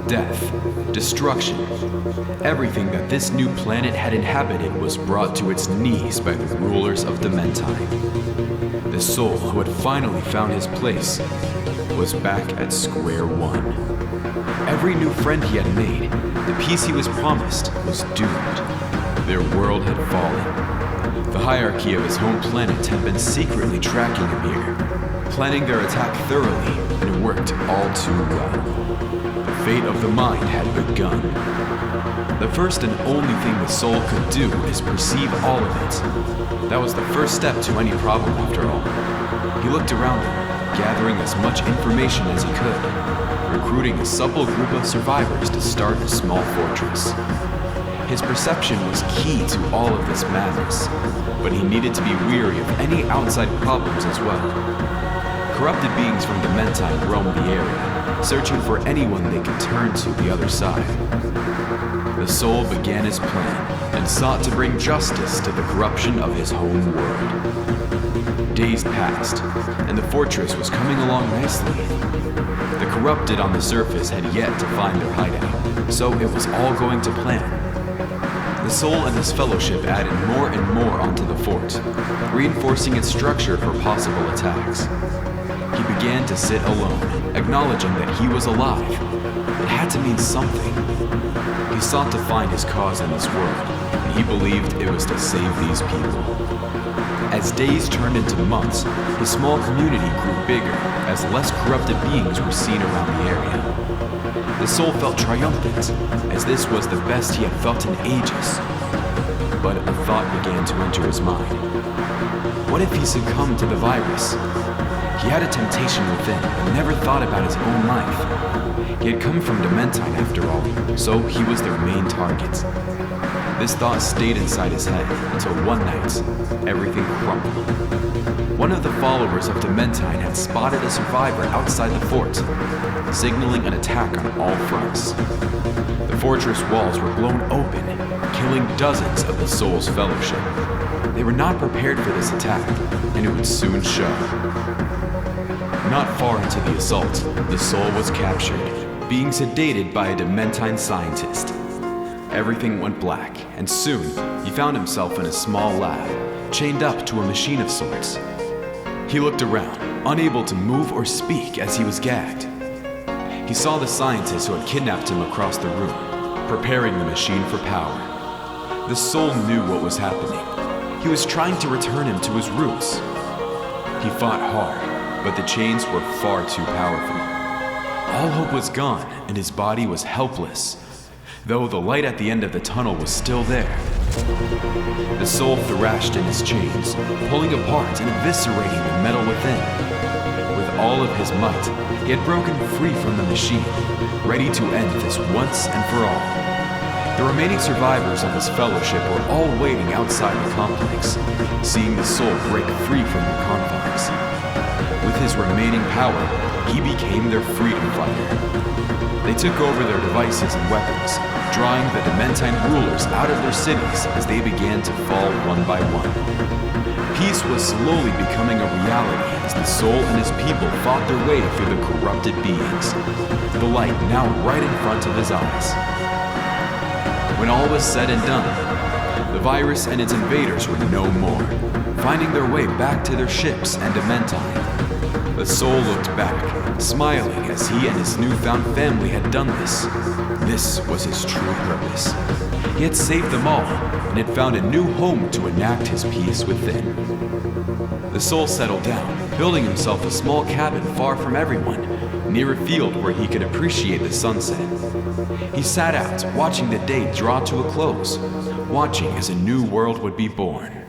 Death, destruction, everything that this new planet had inhabited was brought to its knees by the rulers of Dimentine. The soul who had finally found his place was back at square one. Every new friend he had made, the peace he was promised, was doomed. Their world had fallen. The hierarchy of his home planet had been secretly tracking him here, planning their attack thoroughly, and it worked all too well. The fate of the mind had begun. The first and only thing the soul could do is perceive all of it. That was the first step to any problem, after all. He looked around him, gathering as much information as he could, recruiting a supple group of survivors to start a small fortress. His perception was key to all of this madness, but he needed to be weary of any outside problems as well. Corrupted beings from Dimentine roamed the area, searching for anyone they could turn to the other side. The soul began his plan and sought to bring justice to the corruption of his home world. Days passed, and the fortress was coming along nicely. The corrupted on the surface had yet to find their hideout, so it was all going to plan. The soul and his fellowship added more and more onto the fort, reinforcing its structure for possible attacks. He began to sit alone, acknowledging that he was alive. It had to mean something. He sought to find his cause in this world, and he believed it was to save these people. As days turned into months, his small community grew bigger as less corrupted beings were seen around the area. The soul felt triumphant, as this was the best he had felt in ages. But a thought began to enter his mind. What if he succumbed to the virus? He had a temptation within, but never thought about his own life. He had come from Dimentine after all, so he was their main target. This thought stayed inside his head until one night, everything crumbled. One of the followers of Dimentine had spotted a survivor outside the fort, signaling an attack on all fronts. The fortress walls were blown open, killing dozens of the soul's fellowship. They were not prepared for this attack, and it would soon show. Not far into the assault, the soul was captured, being sedated by a Dimentine scientist. Everything went black, and soon he found himself in a small lab, chained up to a machine of sorts. He looked around, unable to move or speak as he was gagged. He saw the scientist who had kidnapped him across the room, preparing the machine for power. The soul knew what was happening. He was trying to return him to his roots. He fought hard, but the chains were far too powerful. All hope was gone, and his body was helpless, though the light at the end of the tunnel was still there. The soul thrashed in his chains, pulling apart and eviscerating the metal within. With all of his might, he had broken free from the machine, ready to end this once and for all. The remaining survivors of his fellowship were all waiting outside the complex, seeing the soul break free from the confines. With his remaining power, he became their freedom fighter. They took over their devices and weapons, drawing the Dimentine rulers out of their cities as they began to fall one by one. Peace was slowly becoming a reality as the soul and his people fought their way through the corrupted beings, the light now right in front of his eyes. When all was said and done, the virus and its invaders were no more, finding their way back to their ships and Dimentine. The soul looked back, smiling as he and his newfound family had done this. This was his true purpose. He had saved them all, and had found a new home to enact his peace within. The soul settled down, building himself a small cabin far from everyone, near a field where he could appreciate the sunset. He sat out, watching the day draw to a close, watching as a new world would be born.